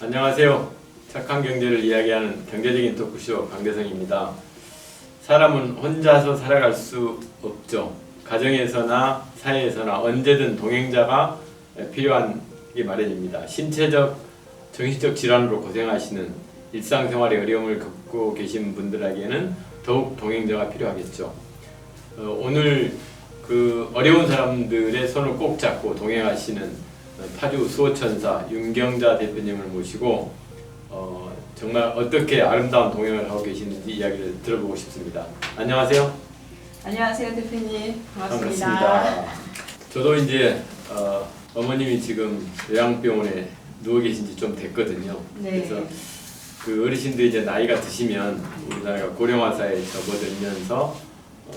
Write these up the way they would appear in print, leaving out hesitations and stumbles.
안녕하세요. 착한 경제를 이야기하는 경제적인 토크쇼 강대성입니다. 사람은 혼자서 살아갈 수 없죠. 가정에서나 사회에서나 언제든 동행자가 필요한 게 마련입니다. 신체적, 정신적 질환으로 고생하시는 일상생활의 어려움을 겪고 계신 분들에게는 더욱 동행자가 필요하겠죠. 오늘 그 어려운 사람들의 손을 꼭 잡고 동행하시는 파주 수호천사 윤경자 대표님을 모시고 정말 어떻게 아름다운 동행을 하고 계시는지 이야기를 들어보고 싶습니다. 안녕하세요. 안녕하세요 대표님. 반갑습니다. 반갑습니다. 저도 이제 어머님이 지금 요양병원에 누워 계신 지 좀 됐거든요. 네. 그래서 그 어르신들이 이제 나이가 드시면 우리나라가 고령화 사회에 접어들면서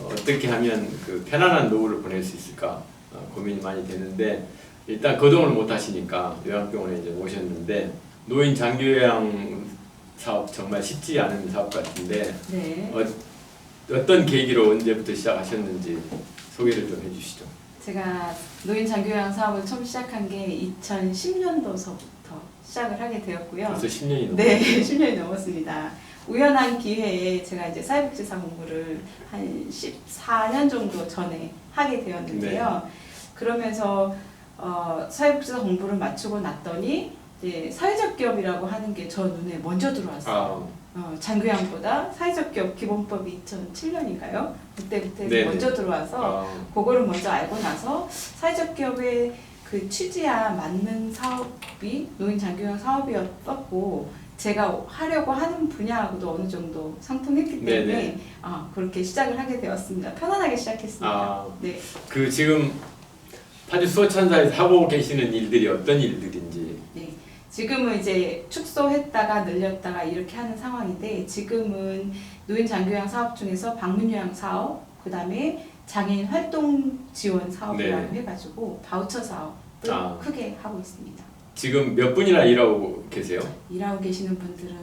어떻게 하면 그 편안한 노후를 보낼 수 있을까 고민이 많이 되는데, 일단 거동을 못 하시니까 요양병원에 이제 모셨는데, 노인 장기요양 사업 정말 쉽지 않은 사업 같은데 네. 어떤 계기로 언제부터 시작하셨는지 소개를 좀 해주시죠. 제가 노인 장기요양 사업을 처음 시작한 게 2010년도서부터 시작을 하게 되었고요. 벌써 10년이 넘었어요. 네, 10년이 넘었습니다. 우연한 기회에 제가 이제 사회복지사 공부를 한 14년 정도 전에 하게 되었는데요. 네. 그러면서 사회복지사 공부를 마치고 났더니 이제 사회적 기업이라고 하는 게 저 눈에 먼저 들어왔어요. 장교양보다 사회적 기업 기본법이 2007년인가요? 그때부터 먼저 들어와서 그거를 먼저 알고 나서 사회적 기업의 그 취지와 맞는 사업이 노인 장교양 사업이었었고, 제가 하려고 하는 분야하고도 어느 정도 상통했기 때문에 그렇게 시작을 하게 되었습니다. 편안하게 시작했습니다. 네. 그 지금 파주 수호천사에서 하고 계시는 일들이 어떤 일들인지. 네. 지금은 이제 축소했다가 늘렸다가 이렇게 하는 상황인데, 지금은 노인 장교양 사업 중에서 방문요양 사업, 그 다음에 장애인 활동 지원 사업이라고 해가지고 바우처 사업을 크게 하고 있습니다. 지금 몇 분이나 일하고 계세요? 일하고 계시는 분들은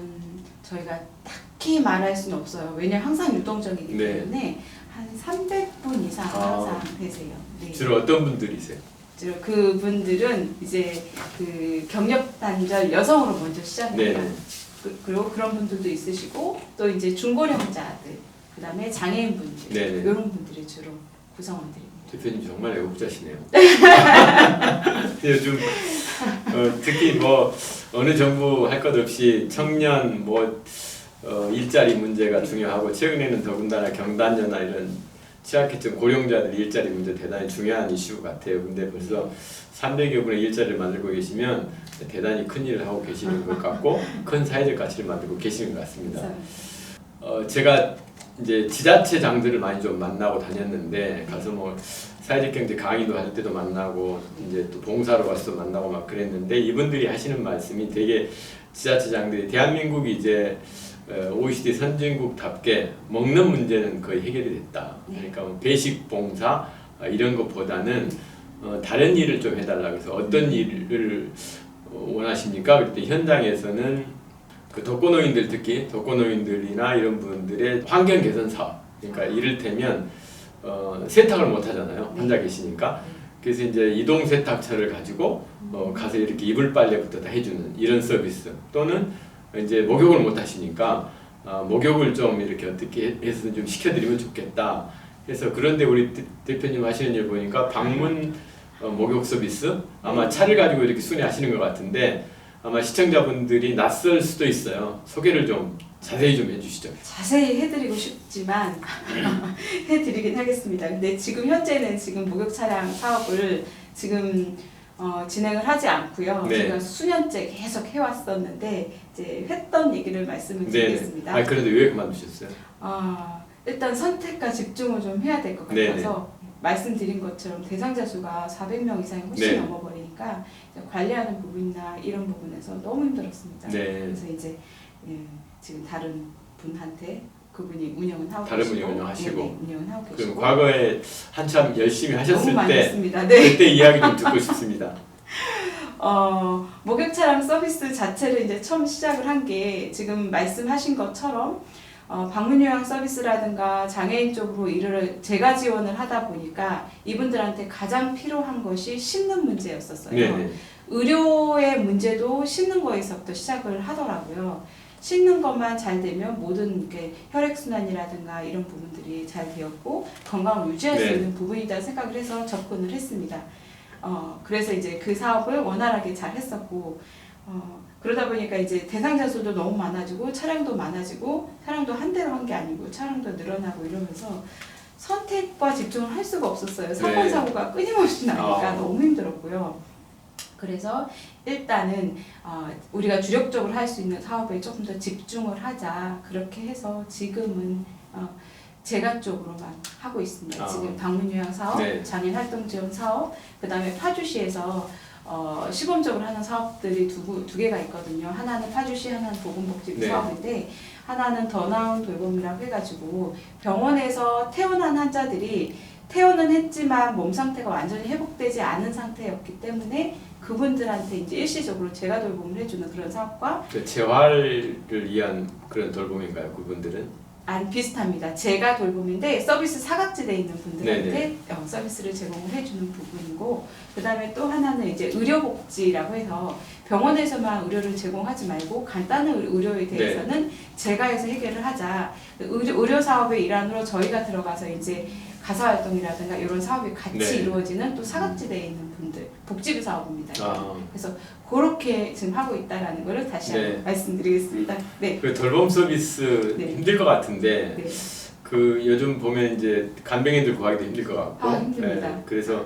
저희가 딱히 말할 수는 없어요. 왜냐면 항상 유동적이기 때문에 한 300분 이상 항상 되세요. 네. 주로 어떤 분들이세요? 그분들은 이제 그 경력 단절 여성으로 먼저 시작해요. 그리고 그런 분들도 있으시고, 또 이제 중고령자들, 그 다음에 장애인분들, 이런 분들이 주로 구성원들입니다. 대표님 정말 애국자시네요. 요즘 특히 뭐 어느 정부 할 것 없이 청년 일자리 문제가 중요하고, 최근에는 더군다나 경단녀나 이런 취약계층 고령자들 일자리 문제 대단히 중요한 이슈 같아요. 근데 벌써 300여 분의 일자리를 만들고 계시면 대단히 큰 일을 하고 계시는 것 같고, 큰 사회적 가치를 만들고 계시는 것 같습니다. 제가 이제 지자체장들을 많이 좀 만나고 다녔는데, 가서 뭐 사회적 경제 강의도 할 때도 만나고, 이제 또 봉사로 가서 만나고 막 그랬는데, 이분들이 하시는 말씀이 되게, 지자체장들이 대한민국이 이제 OECD 선진국답게 먹는 문제는 거의 해결이 됐다. 그러니까 뭐 배식 봉사 이런 것보다는 다른 일을 좀 해달라. 그래서 어떤 일을 원하십니까? 그랬더니 현장에서는 그 독거노인들, 특히 독거노인들이나 이런 분들의 환경 개선 사업, 그러니까 이를테면 세탁을 못 하잖아요. 혼자 계시니까. 그래서 이제 이동 세탁처를 가지고 가서 이렇게 이불 빨래부터 다 해주는 이런 서비스, 또는 이제 목욕을 못 하시니까 목욕을 좀 이렇게 어떻게 해서 좀 시켜드리면 좋겠다. 그래서 그런데 우리 대표님 하시는 일 보니까 방문 목욕 서비스, 아마 차를 가지고 이렇게 순회하시는 것 같은데, 아마 시청자분들이 낯설 수도 있어요. 소개를 좀 자세히 좀 해주시죠. 자세히 해드리고 싶지만 해드리긴 하겠습니다. 근데 지금 현재는 지금 목욕 차량 사업을 지금 진행을 하지 않고요. 제가 수년째 계속 해왔었는데, 이제 했던 얘기를 말씀을 드리겠습니다. 그런데 왜 그만두셨어요? 일단 선택과 집중을 좀 해야 될 것 같아서, 말씀드린 것처럼 대상자 수가 400명 이상이 훨씬 넘어버리니까 관리하는 부분이나 이런 부분에서 너무 힘들었습니다. 그래서 이제 지금 다른 분한테, 그분이 운영은 하고 다른 분이 운영하시고. 운영은 하고 계시고. 그럼 과거에 한참 열심히 하셨을 때 그때 이야기 좀 듣고 싶습니다. 목욕차량 서비스 자체를 이제 처음 시작을 한 게, 지금 말씀하신 것처럼 방문 요양 서비스라든가 장애인 쪽으로 일을 제가 지원을 하다 보니까 이분들한테 가장 필요한 것이 씻는 문제였었어요. 네네. 의료의 문제도 씻는 거에서부터 시작을 하더라고요. 씻는 것만 잘 되면 모든 이렇게 혈액순환이라든가 이런 부분들이 잘 되었고 건강을 유지할 수 네. 있는 부분이다 생각을 해서 접근을 했습니다. 그래서 이제 그 사업을 원활하게 잘 했었고, 그러다 보니까 이제 대상자 수도 너무 많아지고 차량도 많아지고 차량도 한 대로 한 게 아니고 차량도 늘어나고 이러면서 선택과 집중을 할 수가 없었어요. 사건 네. 사고가 끊임없이 나니까 아. 너무 힘들었고요. 그래서 일단은 우리가 주력적으로 할 수 있는 사업에 조금 더 집중을 하자 그렇게 해서 지금은 제가 쪽으로만 하고 있습니다. 지금 방문요양 사업, 네. 장애인 활동 지원 사업, 그 다음에 파주시에서 시범적으로 하는 사업들이 두 개가 있거든요. 하나는 파주시, 하나는 보건복지부 네. 사업인데 하나는 더 나은 돌봄이라고 해가지고 병원에서 퇴원한 환자들이 퇴원은 했지만 몸 상태가 완전히 회복되지 않은 상태였기 때문에 그분들한테 이제 일시적으로 제가 돌봄을 해주는 그런 사업과 그 재활을 위한 그런 돌봄인가요, 그분들은? 비슷합니다. 제가 돌봄인데 서비스 사각지대에 있는 분들한테 네네. 서비스를 제공을 해주는 부분이고, 그 다음에 또 하나는 이제 의료복지라고 해서 병원에서만 의료를 제공하지 말고 간단한 의료에 대해서는 제가 해서 해결을 하자. 의료 사업의 일환으로 저희가 들어가서 이제 가사활동이라든가 이런 사업이 같이 네. 이루어지는 또 사각지대에 있는 분들, 복지부 사업입니다. 아. 그래서 그렇게 지금 하고 있다라는 거를 다시 네. 한번 말씀드리겠습니다. 네. 그 돌봄 서비스 네. 힘들 것 같은데 네. 그 요즘 보면 이제 간병인들 구하기도 힘들 것 같고. 힘듭니다. 그래서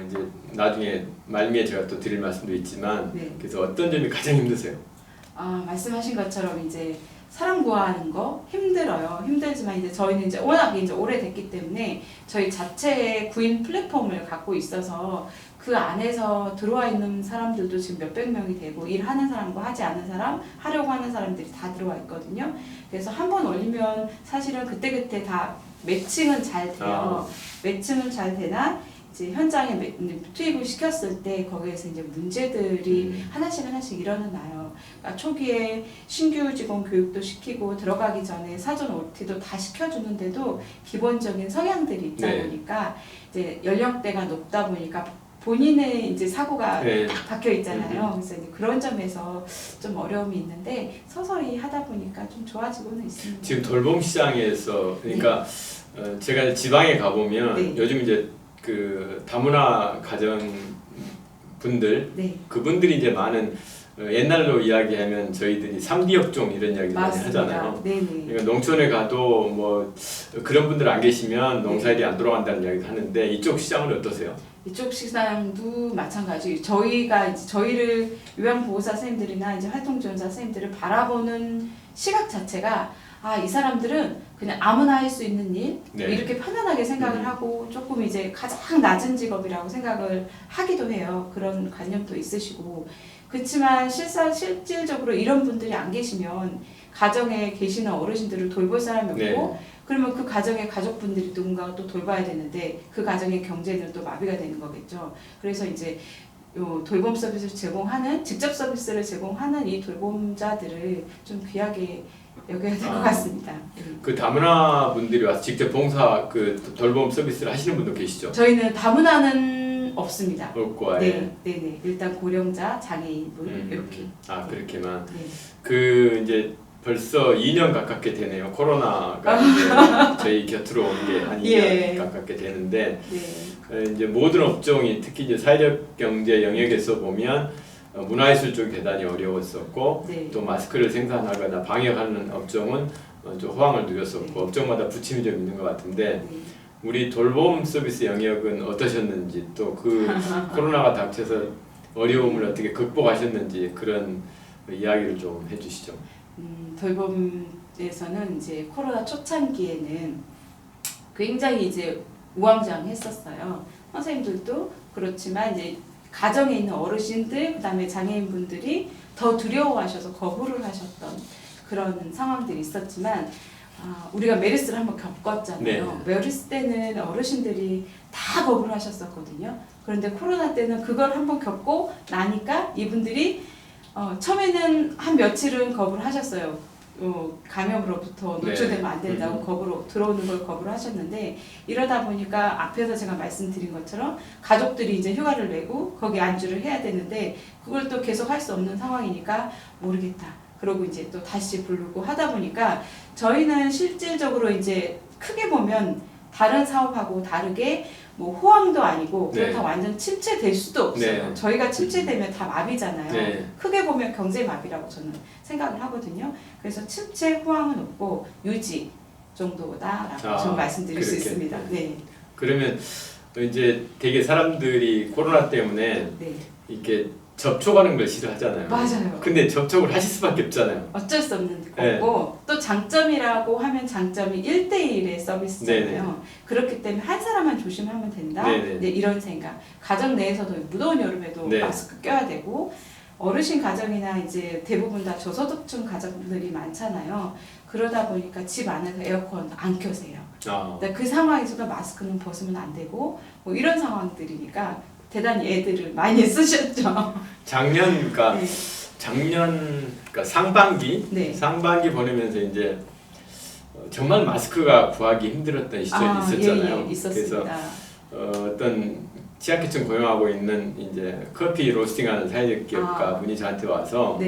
이제 나중에 말미에 제가 또 드릴 말씀도 있지만 네. 그래서 어떤 점이 가장 힘드세요? 말씀하신 것처럼 이제 사람 구하는 거 힘들어요. 힘들지만 이제 저희는 이제 워낙 이제 오래됐기 때문에 저희 자체의 구인 플랫폼을 갖고 있어서 그 안에서 들어와 있는 사람들도 지금 몇백 명이 되고 일하는 사람과 하지 않는 사람, 하려고 하는 사람들이 다 들어와 있거든요. 그래서 한 번 올리면 사실은 그때그때 다 매칭은 잘 돼요. 매칭은 잘 되나 이제 현장에 투입을 시켰을 때 거기에서 이제 문제들이 하나씩 일어나요. 그러니까 초기에 신규 직원 교육도 시키고 들어가기 전에 사전 OT도 다 시켜주는데도 기본적인 성향들이 있다 네. 보니까 이제 연령대가 높다 보니까 본인의 이제 사고가 네. 박혀 있잖아요. 그래서 이제 그런 점에서 좀 어려움이 있는데 서서히 하다 보니까 좀 좋아지고는 있습니다. 지금 돌봄 시장에서 그러니까 제가 지방에 가보면 네. 요즘 이제 그 다문화 가정 분들 네. 그분들이 이제 많은 옛날로 이야기하면 저희들이 3D 업종 이런 이야기 많이 하잖아요. 네네. 그러니까 농촌에 가도 뭐 그런 분들 안 계시면 농사일이 안 돌아간다는 이야기도 하는데 이쪽 시장은 어떠세요? 이쪽 시장도 마찬가지. 저희가 이제 저희를 요양보호사 선생님들이나 이제 활동지원사 선생님들을 바라보는 시각 자체가 이 사람들은 그냥 아무나 할 수 있는 일 네. 이렇게 편안하게 생각을 하고 조금 이제 가장 낮은 직업이라고 생각을 하기도 해요. 그런 관념도 있으시고 그렇지만 실질적으로 이런 분들이 안 계시면 가정에 계시는 어르신들을 돌볼 사람이 없고 네. 그러면 그 가정의 가족분들이 누군가 또 돌봐야 되는데 그 가정의 경제는 또 마비가 되는 거겠죠. 그래서 이제 요 돌봄 서비스를 제공하는 직접 서비스를 제공하는 이 돌봄자들을 좀 귀하게 여겨야 될 것 같습니다. 그 다문화 분들이 와서 직접 봉사 그 돌봄 서비스를 하시는 분도 계시죠? 저희는 다문화는 없습니다. 없고 아예. 네네. 일단 고령자, 장애인분 이렇게. 그렇게만. 네. 그 이제 벌써 2년 가깝게 되네요. 코로나가 이제 저희 곁으로 온 게 한 2년 예. 가깝게 되는데 네. 이제 모든 업종이 특히 이제 사회적 경제 영역에서 보면 문화예술 쪽이 대단히 어려웠었고 네. 또 마스크를 생산하거나 방역하는 업종은 좀 호황을 누렸었고 네. 업종마다 부침이 좀 있는 것 같은데 네. 우리 돌봄 서비스 영역은 어떠셨는지 또 그 코로나가 닥쳐서 어려움을 어떻게 극복하셨는지 그런 이야기를 좀 해주시죠. 돌봄에서는 이제 코로나 초창기에는 굉장히 이제 우왕좌왕했었어요. 선생님들도 그렇지만 이제 가정에 있는 어르신들, 그다음에 장애인분들이 더 두려워하셔서 거부를 하셨던 그런 상황들이 있었지만 우리가 메르스를 한번 겪었잖아요. 네. 메르스 때는 어르신들이 다 거부를 하셨었거든요. 그런데 코로나 때는 그걸 한번 겪고 나니까 이분들이 처음에는 한 며칠은 거부를 하셨어요. 감염으로부터 노출되면 안 된다고 거부로 들어오는 걸 거부를 하셨는데 이러다 보니까 앞에서 제가 말씀드린 것처럼 가족들이 이제 휴가를 내고 거기 안주를 해야 되는데 그걸 또 계속 할 수 없는 상황이니까 모르겠다. 그러고 이제 또 다시 부르고 하다 보니까 저희는 실질적으로 이제 크게 보면 다른 사업하고 다르게 뭐 호황도 아니고 그렇다고 완전 침체될 수도 없어요. 저희가 침체되면 다 마비잖아요. 크게 보면 경제 마비라고 저는 생각을 하거든요. 그래서 침체 호황은 없고 유지 정도다라고 저는 말씀드릴 수 있습니다. 네. 그러면 이제 되게 사람들이 코로나 때문에 이렇게 접촉하는 걸 싫어하잖아요. 맞아요. 근데 접촉을 하실 수밖에 없잖아요. 어쩔 수 없는 거고 또 장점이라고 하면 장점이 1대1의 서비스잖아요. 그렇기 때문에 한 사람만 조심하면 된다. 네, 이런 생각. 가정 내에서도 무더운 여름에도 마스크 껴야 되고 어르신 가정이나 이제 대부분 다 저소득층 가정들이 많잖아요. 그러다 보니까 집 안에서 에어컨 안 켜세요. 그 상황에서도 마스크는 벗으면 안 되고 뭐 이런 상황들이니까 대단히 애들을 많이 쓰셨죠. 작년 상반기 상반기 보내면서 이제 정말 마스크가 구하기 힘들었던 시절이 있었잖아요. 있었습니다. 그래서 어떤 취약계층 고용하고 있는 이제 커피 로스팅하는 사회적 기업가 분이 저한테 와서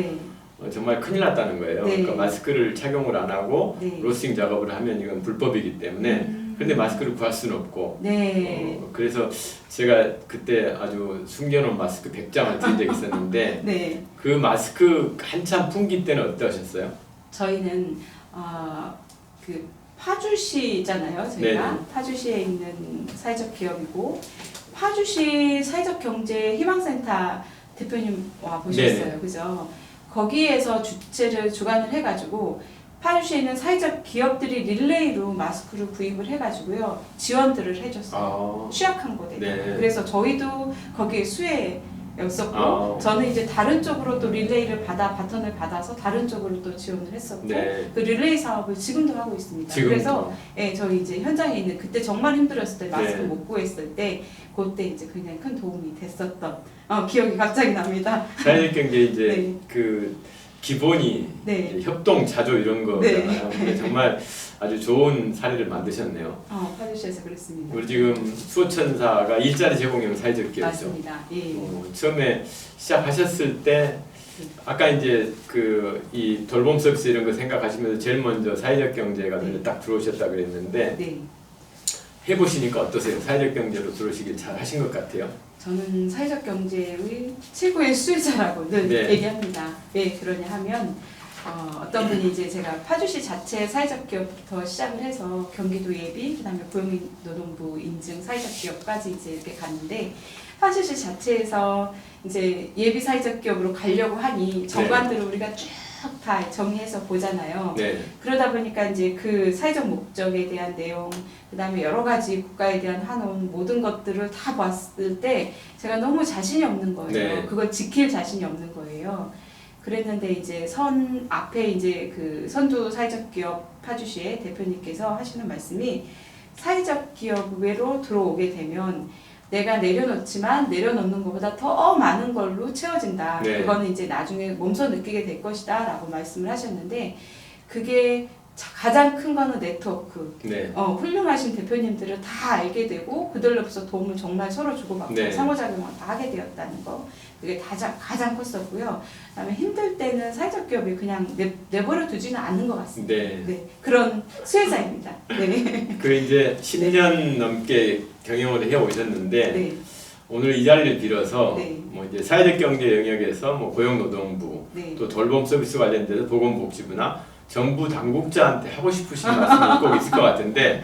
정말 큰일 났다는 거예요. 그러니까 마스크를 착용을 안 하고 로스팅 작업을 하면 이건 불법이기 때문에 근데 마스크를 구할 수는 없고 그래서 제가 그때 아주 숨겨놓은 마스크 100장을 드린 적이 있었는데 그 마스크 한참 풍기 때는 어떠셨어요? 저희는 그 파주시잖아요. 저희가 파주시에 있는 사회적 기업이고 파주시 사회적경제 희망센터 대표님 와 보셨어요. 그죠? 거기에서 주관을 해가지고 파주시에 있는 사회적 기업들이 릴레이로 마스크를 구입을 해가지고요 지원들을 해줬어요. 취약한 곳에. 그래서 저희도 거기에 수혜였었고 저는 이제 다른 쪽으로 또 릴레이를 바턴을 받아서 다른 쪽으로 또 지원을 했었고 그 릴레이 사업을 지금도 하고 있습니다. 그래서 저희 이제 현장에 있는 그때 정말 힘들었을 때 마스크 못 구했을 때 그때 이제 굉장히 큰 도움이 됐었던 기억이 갑자기 납니다. 사회적경제 이제 그 기본이 협동, 자조 이런 거잖아요. 정말 아주 좋은 사례를 만드셨네요. 파주시에서 그랬습니다. 우리 지금 수호천사가 일자리 제공형 사회적 기업이죠. 맞습니다. 처음에 시작하셨을 때 아까 이제 그 이 돌봄 서비스 이런 거 생각하시면서 제일 먼저 사회적 경제가 딱 들어오셨다 그랬는데 해보시니까 어떠세요? 사회적 경제로 들어오시길 잘 하신 것 같아요. 저는 사회적 경제의 최고의 수혜자라고 늘 얘기합니다. 왜 그러냐 하면 어떤 분이 이제 제가 파주시 자체 사회적 기업부터 시작을 해서 경기도 예비, 그다음에 고용노동부 인증 사회적 기업까지 이제 이렇게 갔는데 파주시 자체에서 이제 예비 사회적 기업으로 가려고 하니 정관들을 우리가 쭉 다 정리해서 보잖아요. 그러다 보니까 이제 그 사회적 목적에 대한 내용, 그 다음에 여러 가지 국가에 대한 한온 모든 것들을 다 봤을 때 제가 너무 자신이 없는 거예요. 그걸 지킬 자신이 없는 거예요. 그랬는데 이제 앞에 이제 그 선두 사회적 기업 파주시의 대표님께서 하시는 말씀이 사회적 기업 외로 들어오게 되면 내가 내려놓지만 내려놓는 것보다 더 많은 걸로 채워진다. 그거는 이제 나중에 몸소 느끼게 될 것이다 라고 말씀을 하셨는데 그게 가장 큰 거는 네트워크. 훌륭하신 대표님들을 다 알게 되고 그들로부터 도움을 정말 서로 주고받고 상호작용을 다 하게 되었다는 거. 그게 가장 컸었고요. 그다음에 힘들 때는 사회적 기업이 그냥 내버려 두지는 않는 것 같습니다. 그런 수혜자입니다. 그 이제 10년 넘게 경영을 해 오셨는데 오늘 이 자리를 빌어서 뭐 이제 사회적 경제 영역에서 뭐 고용노동부 또 돌봄 서비스 관련돼서 보건복지부나 정부 당국자한테 하고 싶으신 말씀이 꼭 있을 것 같은데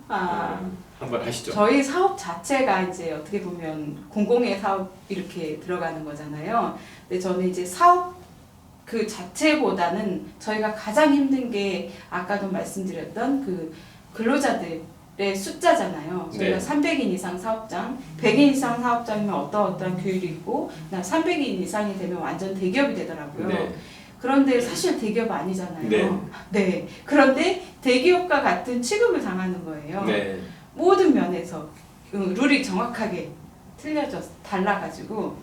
한번 하시죠. 저희 사업 자체가 이제 어떻게 보면 공공의 사업 이렇게 들어가는 거잖아요. 근데 저는 이제 사업 그 자체보다는 저희가 가장 힘든 게 아까도 말씀드렸던 그 근로자들의 숫자잖아요. 저희가 300인 이상 사업장, 100인 이상 사업장이면 어떠한 규율이 있고 300인 이상이 되면 완전 대기업이 되더라고요. 그런데 사실 대기업 아니잖아요. 그런데 대기업과 같은 취급을 당하는 거예요. 모든 면에서 룰이 정확하게 달라가지고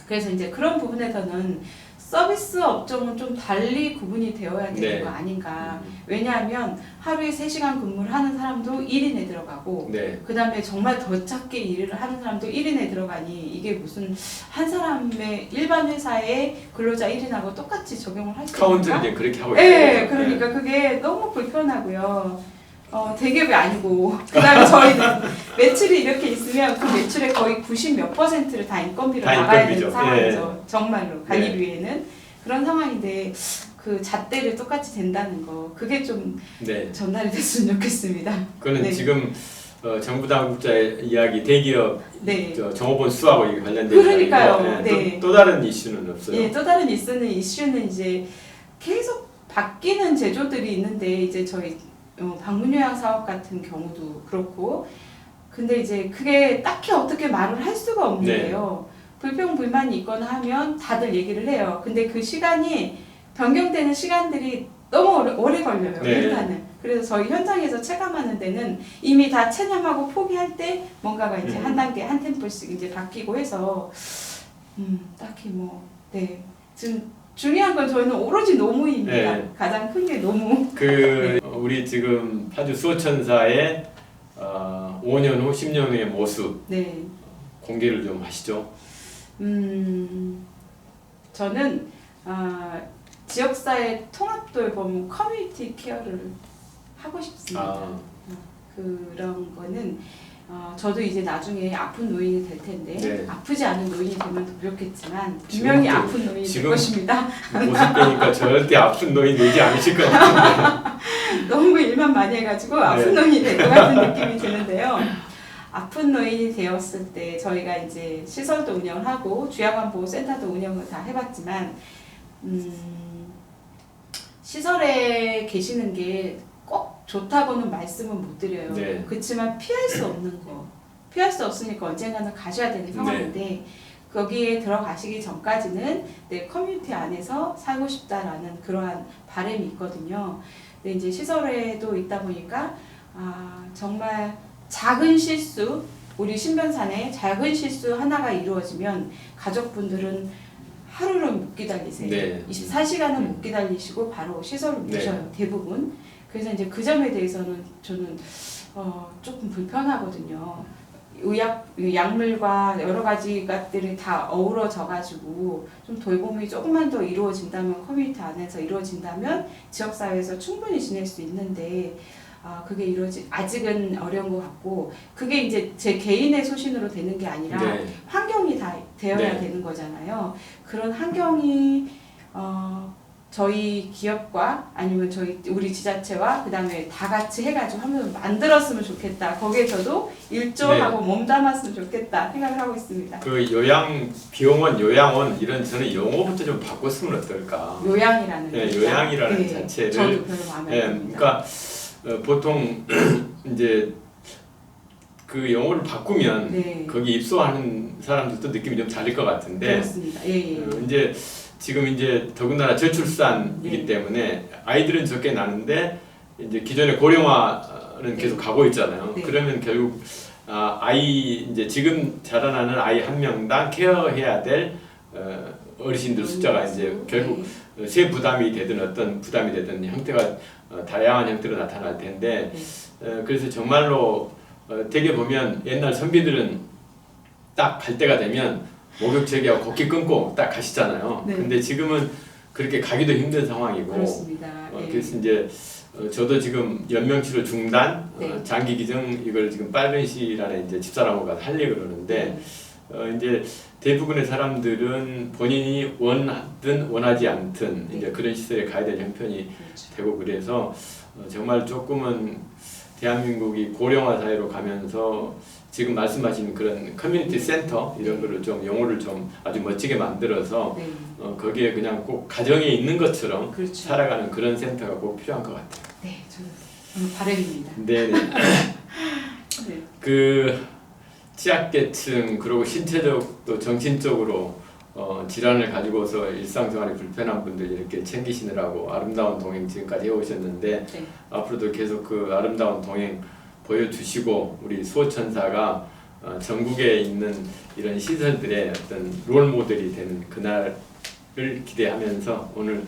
그래서 이제 그런 부분에서는 서비스 업종은 좀 달리 구분이 되어야 되는 네. 거 아닌가. 왜냐하면 하루에 3시간 근무를 하는 사람도 1인에 들어가고 네. 그 다음에 정말 더 작게 일을 하는 사람도 1인에 들어가니 이게 무슨 한 사람의 일반 회사의 근로자 1인하고 똑같이 적용을 할 수 있는가? 카운트를 이제 그렇게 하고 네, 있어요. 그러니까 그게 너무 불편하고요. 대기업이 아니고 그다음에 저희는 매출이 이렇게 있으면 그 매출의 거의 90몇 %를 다 인건비로 다 나가야 인건비죠. 되는 상황이죠. 정말로 가기 네. 위해는 그런 상황인데 그 잣대를 똑같이 된다는 거 그게 좀 네. 전달이 됐으면 좋겠습니다. 그거는 네. 지금 정부 당국자의 이야기 대기업 네. 종업원 수하고 이게 관련된 그러니까요. 이야기고, 네. 또 다른 이슈는 없어요. 예, 또 다른 이슈는 이제 계속 바뀌는 제조들이 있는데 이제 저희 방문요양 사업 같은 경우도 그렇고 근데 이제 그게 딱히 어떻게 말을 할 수가 없는데요. 불평 불만이 있거나 하면 다들 얘기를 해요. 근데 그 시간이 변경되는 시간들이 너무 오래 걸려요. 네. 일단은. 그래서 저희 현장에서 체감하는 데는 이미 다 체념하고 포기할 때 뭔가가 이제 한 단계 한 템포씩 이제 바뀌고 해서 딱히 네 지금 중요한 건 저희는 오로지 노무입니다. 네. 가장 큰 게 노무. 우리 지금 파주 수호천사의 5년 후, 10년 후의 모습 네. 공개를 좀 하시죠. 저는 지역사회 통합돌봄 커뮤니티 케어를 하고 싶습니다. 그런 거는 저도 이제 나중에 아픈 노인이 될 텐데 네. 아프지 않은 노인이 되면 더 좋겠지만 분명히 아픈 노인이 될 것입니다. 모습 보니까 절대 아픈 노인 되지 않으실 것 같은데. 너무 일만 많이 해가지고 아픈 노인이 될 것 같은 느낌이 드는데요. 아픈 노인이 되었을 때 저희가 이제 시설도 운영을 하고 주야관보호센터도 운영을 다 해봤지만 시설에 계시는 게 꼭 좋다고는 말씀은 못 드려요. 네. 그렇지만 피할 수 없는 거. 피할 수 없으니까 언젠가는 가셔야 되는 상황인데 거기에 들어가시기 전까지는 내 커뮤니티 안에서 살고 싶다라는 그러한 바람이 있거든요. 근데 이제 시설에도 있다 보니까 정말 작은 실수, 우리 신변산에 작은 실수 하나가 이루어지면 가족분들은 하루를 못 기다리세요. 네. 24시간은 못 기다리시고 바로 시설을 오셔요. 대부분. 그래서 이제 그 점에 대해서는 저는 조금 불편하거든요. 약물과 여러 가지 것들이 다 어우러져 가지고 좀 돌봄이 조금만 더 이루어진다면 커뮤니티 안에서 이루어진다면 지역사회에서 충분히 지낼 수 있는데 그게 아직은 어려운 것 같고 그게 이제 제 개인의 소신으로 되는 게 아니라 환경이 다 되어야 되는 거잖아요. 그런 환경이 저희 기업과 아니면 우리 지자체와 그 다음에 다 같이 해가지고 한번 만들었으면 좋겠다. 거기에서도 일조하고 몸담았으면 좋겠다 생각을 하고 있습니다. 그 비용원, 요양원 이런 저는 용어부터 좀 바꿨으면 어떨까? 요양이라는 요양이라는 자체를 저도 별로 마음에 듭니다. 그러니까 보통 이제 그 용어를 바꾸면 거기 입소하는 사람들도 느낌이 좀 다를 것 같은데 그렇습니다. 이제 지금 이제 더군다나 저출산이기 때문에 아이들은 적게 나는데 이제 기존의 고령화는 계속 가고 있잖아요. 그러면 결국 이제 지금 자라나는 아이 한 명당 케어해야 될 어르신들 숫자가 이제 결국 세 부담이 되든 어떤 부담이 되든 형태가 다양한 형태로 나타날 텐데 그래서 정말로 되게 보면 옛날 선비들은 딱 갈 때가 되면 목욕제기하고 걷기 끊고 딱 가시잖아요. 근데 지금은 그렇게 가기도 힘든 상황이고 그렇습니다. 그래서 이제 저도 지금 연명치료 중단, 장기 기증 이걸 지금 빠른 시일 안에 이제 집사람하고 하려고 그러는데 이제 대부분의 사람들은 본인이 원하든 원하지 않든 이제 그런 시설에 가야 될 형편이 되고 그래서 정말 조금은 대한민국이 고령화 사회로 가면서 지금 말씀하신 그런 커뮤니티 센터 이런 거를 좀 용어를 좀 아주 멋지게 만들어서 거기에 그냥 꼭 가정에 있는 것처럼 살아가는 그런 센터가 꼭 필요한 것 같아요. 네, 저는 바람입니다. 네네. 그 취약계층 그리고 신체적 또 정신적으로 질환을 가지고서 일상생활이 불편한 분들 이렇게 챙기시느라고 아름다운 동행 지금까지 해오셨는데 앞으로도 계속 그 아름다운 동행 보여주시고 우리 수호천사가 전국에 있는 이런 시설들의 어떤 롤 모델이 되는 그날 기대하면서 오늘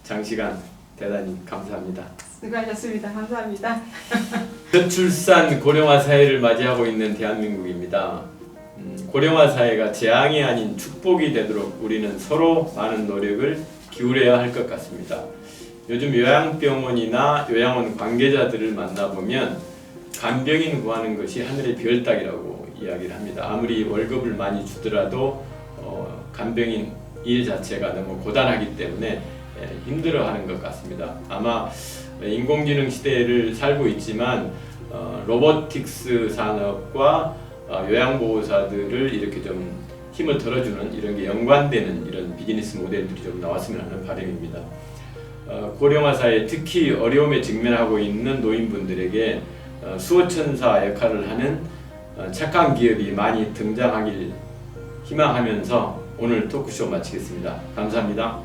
장시간 대단히 감사합니다. 수고하셨습니다. 감사합니다. 저출산 고령화 사회를 맞이하고 있는 대한민국입니다. 고령화 사회가 재앙이 아닌 축복이 되도록 우리는 서로 많은 노력을 기울여야 할 것 같습니다. 요즘 요양병원이나 요양원 관계자들을 만나보면 간병인 구하는 것이 하늘의 별 따기라고 이야기를 합니다. 아무리 월급을 많이 주더라도 간병인 일 자체가 너무 고단하기 때문에 힘들어하는 것 같습니다. 아마 인공지능 시대를 살고 있지만 로보틱스 산업과 요양보호사들을 이렇게 좀 힘을 덜어주는 이런 게 연관되는 이런 비즈니스 모델들이 좀 나왔으면 하는 바람입니다. 고령화 사회 특히 어려움에 직면하고 있는 노인분들에게 수호천사 역할을 하는 착한 기업이 많이 등장하길 희망하면서 오늘 토크쇼 마치겠습니다. 감사합니다.